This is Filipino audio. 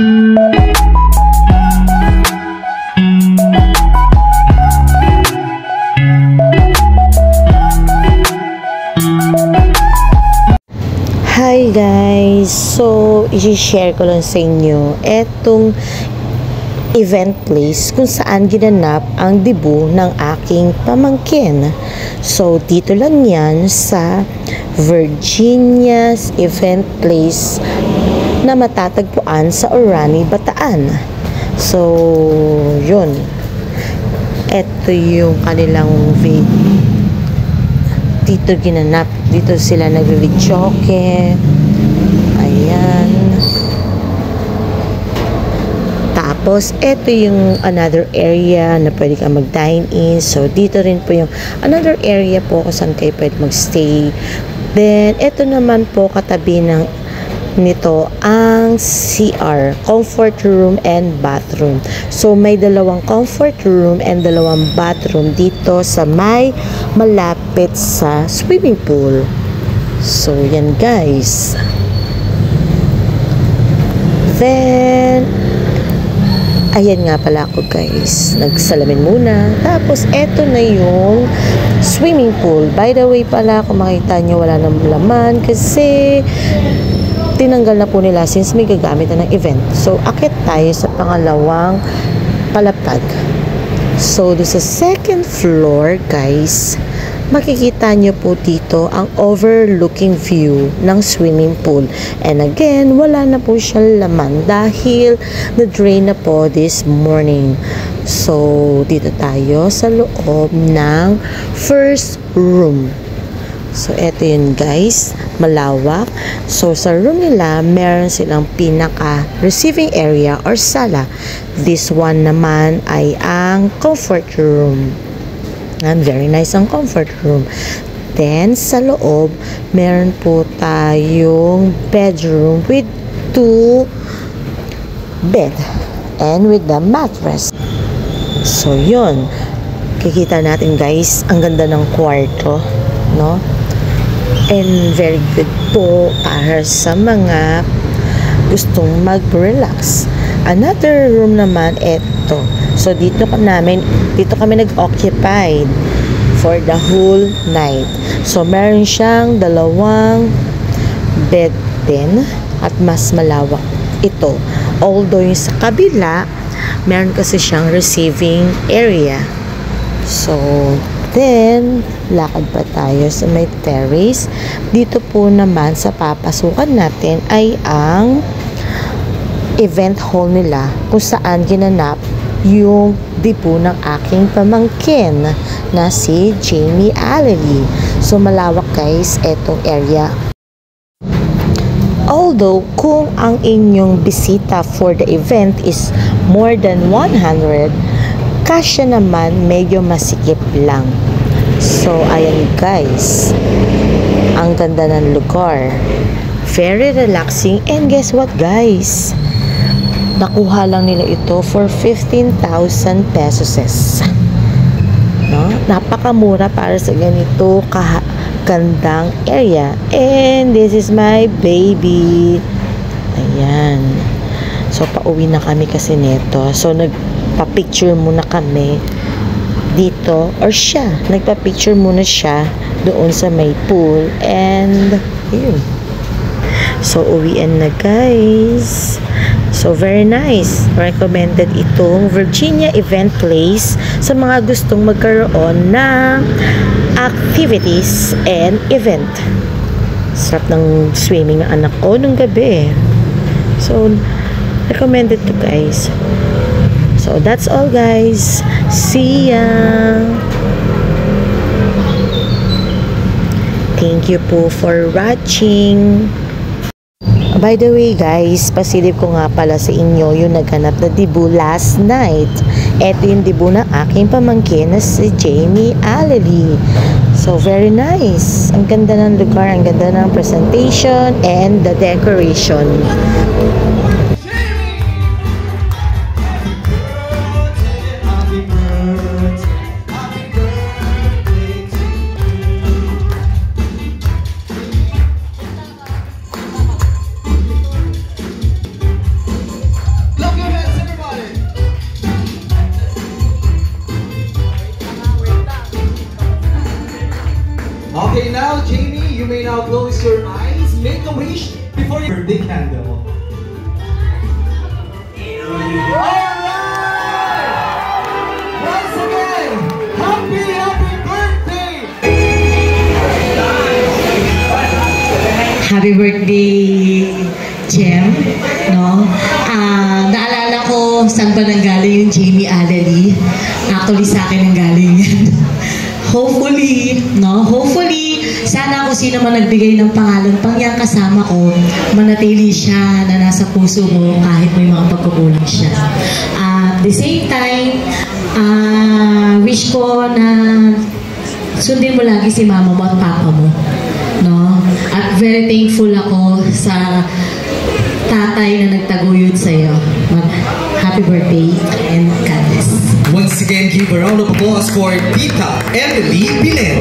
Hi guys! So, i-share ko lang sa inyo etong event place kung saan ginanap ang debut ng aking pamangkin. So, dito lang yan sa Virginia's Event Place na matatagpuan sa Orani, Bataan. So, yun. Ito yung kanilang dito ginanap. Dito sila nagre-videoke. Ayan. Tapos, ito yung another area na pwede ka mag-dine in. So, dito rin po yung another area po kung saan kayo pwede mag-stay. Then, ito naman po katabi nito ang CR, comfort room and bathroom. So, may dalawang comfort room and dalawang bathroom dito sa may malapit sa swimming pool. So, yan guys. Then, ayan nga pala ako guys. Nagsalamin muna. Tapos, eto na yung swimming pool. By the way pala, kung makita nyo, wala nang laman kasi tinanggal na po nila since may gagamit na ng event. So, akit tayo sa pangalawang palapag. So, do sa second floor, guys, makikita nyo po dito ang overlooking view ng swimming pool. And again, wala na po siyang laman dahil na-drain na po this morning. So, dito tayo sa loob ng first room. So, eto yun guys, malawak. So, sa room nila, meron silang pinaka-receiving area or sala. This one naman ay ang comfort room. And very nice ang comfort room. Then, sa loob, meron po tayong bedroom with 2 bed and with the mattress. So, yun. Kikita natin guys, ang ganda ng kwarto, no? And very good po para sa mga gustong mag-relax. Another room naman, eto. So, dito kami nag-occupied for the whole night. So, meron siyang dalawang bed din at mas malawak ito. Although yung sa kabila, meron kasi siyang receiving area. So, then, lakad pa tayo sa may terrace. Dito po naman sa papasukan natin ay ang event hall nila kung saan ginanap yung debut ng aking pamangkin na si Jamie Allery. So, malawak guys etong area. Although, kung ang inyong bisita for the event is more than 100, kasya naman medyo masikip lang. So, ayan guys. Ang ganda ng lugar. Very relaxing. And guess what guys? Nakuha lang nila ito for 15,000 pesos. No? Napakamura para sa ganito gandang area. And this is my baby. Ayan. So, pauwi na kami kasi nito. So, nagpa-picture muna kami dito. Or siya. Nagpa-picture muna siya doon sa may pool. And, yun. So, uwian na guys. So, very nice. Recommended itong Virginia Event Place sa mga gustong magkaroon ng activities and event. Sarap ng swimming ng anak ko nung gabi. So, recommended to guys. So, that's all guys. See ya! Thank you po for watching. By the way guys, pasilip ko nga pala sa inyo yung naghanap na debut last night. Ito yung debut ng aking pamangkin na si Jamie Allery. So very nice. Ang ganda ng lugar, ang ganda ng presentation and the decoration. hand. Once again, happy birthday! Happy birthday, Jem, no? Naalala ko saan ba nanggaling yung Jamie Alali. Actually, sa akin nanggaling yan. Hopefully, no? Hopefully, sana kung sino man nagbigay ng pangalan pang yang kasama ko, manatili siya na nasa puso mo kahit may mga pagkukulang siya. At the same time, wish ko na sundin mo lagi si mama mo at papa mo. No? At very thankful ako sa tatay na nagtaguyod sa'yo. Happy birthday and God bless. Once again, give a round of applause for Tita Emily Pineda.